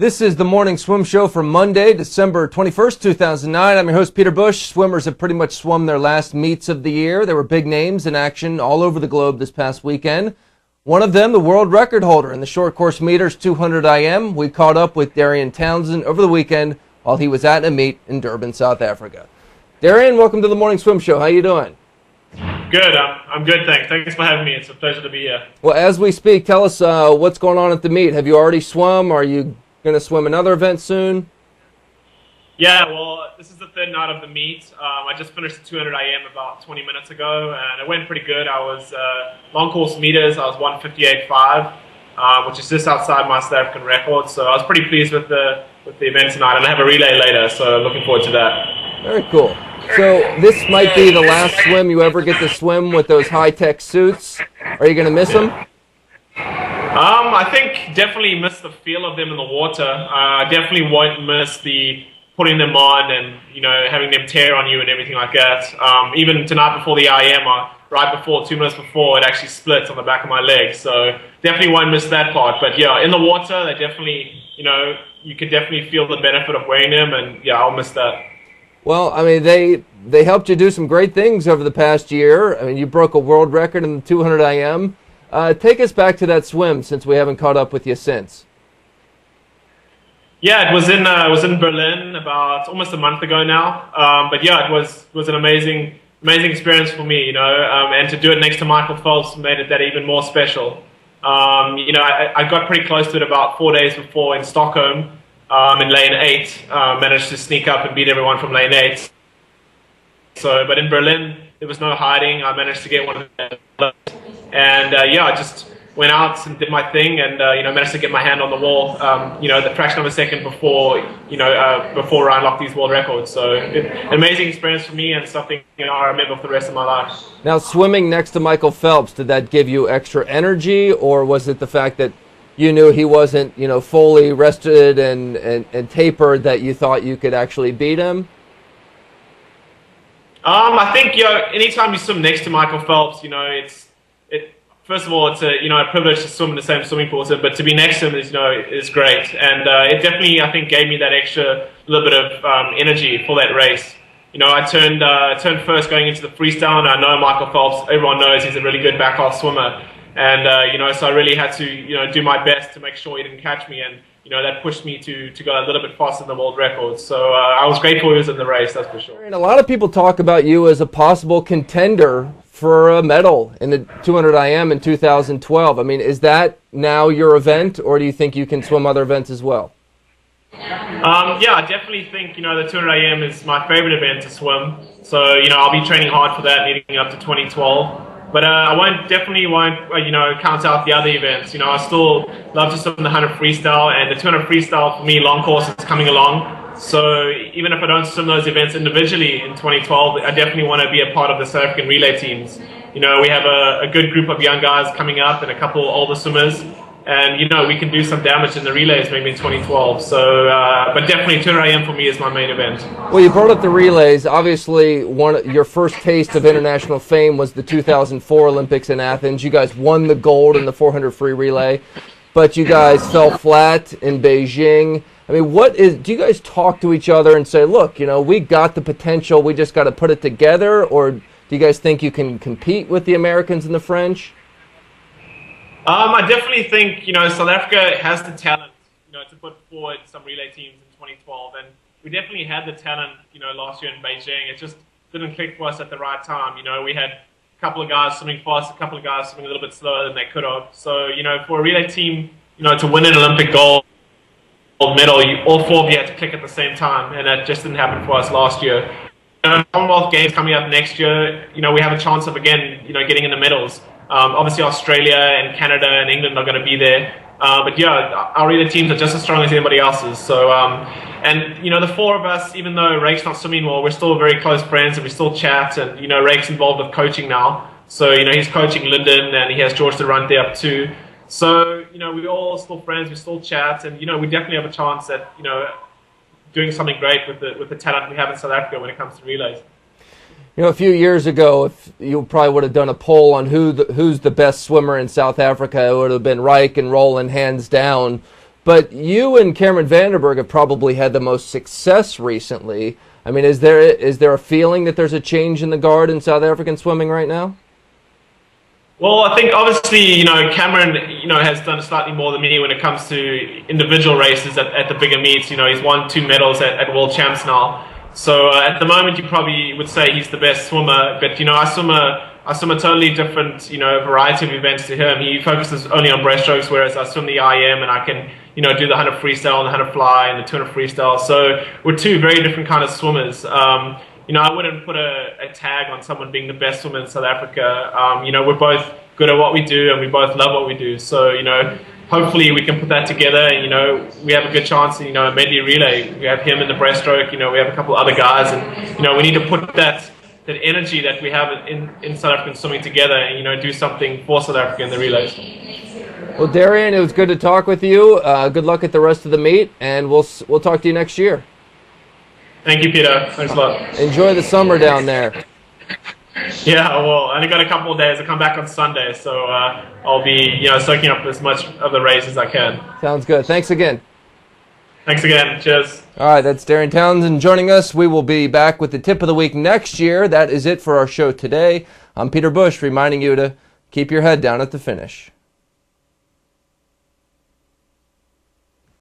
This is the Morning Swim Show for Monday, December 21st, 2009. I'm your host, Peter Bush. Swimmers have pretty much swum their last meets of the year. There were big names in action all over the globe this past weekend. One of them, the world record holder in the short course meters 200 IM. We caught up with Darian Townsend over the weekend while he was at a meet in Durban, South Africa. Darian, welcome to the Morning Swim Show. How you doing? Good. I'm good, thanks. Thanks for having me. It's a pleasure to be here. Well, as we speak, tell us what's going on at the meet. Have you already swum? Are you going to swim another event soon? Yeah, well, this is the third night of the meet. I just finished the 200 IM about 20 minutes ago, and it went pretty good. I was long course meters. I was 158.5, which is just outside my South African record. So I was pretty pleased with the event tonight, and I have a relay later, so looking forward to that. Very cool. So this might be the last swim you ever get to swim with those high-tech suits. Are you going to miss them? I think definitely miss the feel of them in the water. I definitely won't miss the putting them on and, you know, having them tear on you and everything like that. Even tonight before the IM, right before, 2 minutes before, it actually split on the back of my leg. So definitely won't miss that part. But yeah, in the water, they definitely, you know, you could definitely feel the benefit of wearing them, and yeah, I'll miss that. Well, I mean, they helped you do some great things over the past year. I mean, you broke a world record in the 200 IM. Take us back to that swim, since we haven't caught up with you since. Yeah, it was in Berlin about almost a month ago now. But yeah, it was an amazing experience for me, you know, and to do it next to Michael Phelps made it that even more special. You know, I got pretty close to it about 4 days before in Stockholm, in lane 8. Managed to sneak up and beat everyone from lane 8. So, but in Berlin, there was no hiding. I managed to get one of them. And yeah, I just went out and did my thing, and you know, managed to get my hand on the wall. You know, the fraction of a second before, you know, before Ryan locked these world records. So, an amazing experience for me, and something, you know, I remember for the rest of my life. Now, swimming next to Michael Phelps, did that give you extra energy, or was it the fact that you knew he wasn't, you know, fully rested and tapered, that you thought you could actually beat him? I think, you know, anytime you swim next to Michael Phelps, you know, first of all, it's a privilege to swim in the same swimming pool, but to be next to him is great, and it definitely, I think, gave me that extra little bit of energy for that race. You know, I turned first going into the freestyle, and I know Michael Phelps. Everyone knows he's a really good back half swimmer, and you know, so I really had to, you know, do my best to make sure he didn't catch me, and you know, that pushed me to go a little bit faster than the world record. So I was grateful he was in the race, that's for sure. And a lot of people talk about you as a possible contender for a medal in the 200 IM in 2012. I mean, is that now your event, or do you think you can swim other events as well? Yeah, I definitely think, you know, the 200 IM is my favorite event to swim. So, you know, I'll be training hard for that leading up to 2012. But I definitely won't, you know, count out the other events. You know, I still love to swim the 100 freestyle, and the 200 freestyle for me, long course, is coming along. So even if I don't swim those events individually in 2012, I definitely want to be a part of the South African relay teams. You know, we have a good group of young guys coming up and a couple older swimmers, and you know, we can do some damage in the relays maybe in 2012. So, but definitely 200 IM for me is my main event. Well, you brought up the relays. Obviously, your first taste of international fame was the 2004 Olympics in Athens. You guys won the gold in the 400 free relay, but you guys fell flat in Beijing. I mean, do you guys talk to each other and say, look, you know, we got the potential, we just got to put it together, or do you guys think you can compete with the Americans and the French? I definitely think, you know, South Africa has the talent, you know, to put forward some relay teams in 2012, and we definitely had the talent, you know, last year in Beijing. It just didn't click for us at the right time. You know, we had a couple of guys swimming fast, a couple of guys swimming a little bit slower than they could have. So, you know, for a relay team, you know, to win an Olympic gold medal, all four of you had to click at the same time, and that just didn't happen for us last year. Commonwealth Games coming up next year, you know, we have a chance of, again, you know, getting in the medals. Obviously, Australia and Canada and England are going to be there. But yeah, our relay teams are just as strong as anybody else's. So, and you know, the four of us, even though Rake's not swimming well, we're still very close friends, and we still chat. And you know, Rake's involved with coaching now, so you know, he's coaching Lyndon, and he has George Durban up too. So, you know, we're all still friends, we still chat, and, you know, we definitely have a chance at, you know, doing something great with the talent we have in South Africa when it comes to relays. You know, a few years ago, if you probably would have done a poll on who's the best swimmer in South Africa, it would have been Reich and Roland, hands down. But you and Cameron Vanderberg have probably had the most success recently. I mean, is there a feeling that there's a change in the guard in South African swimming right now? Well, I think obviously, Cameron, has done slightly more than me when it comes to individual races at the bigger meets. He's won 2 medals at World Champs now. So at the moment, you probably would say he's the best swimmer. But I swim a totally different, variety of events to him. He focuses only on breaststrokes, whereas I swim the IM and I can, do the 100 freestyle and the 100 fly and the 200 freestyle. So we're 2 very different kind of swimmers. I wouldn't put a tag on someone being the best swimmer in South Africa. We're both good at what we do and we both love what we do. So, hopefully we can put that together and, we have a good chance in, a medley relay. We have him in the breaststroke, we have a couple other guys and, we need to put that energy that we have in South African swimming together and, do something for South Africa in the relays. Well, Darian, it was good to talk with you. Good luck at the rest of the meet and we'll talk to you next year. Thank you, Peter. Thanks a lot. Enjoy the summer down there. Yeah, well, I only got a couple of days. I come back on Sunday, so I'll be, soaking up as much of the race as I can. Sounds good. Thanks again. Thanks again. Cheers. All right, that's Darian Townsend joining us. We will be back with the tip of the week next year. That is it for our show today. I'm Peter Bush, reminding you to keep your head down at the finish.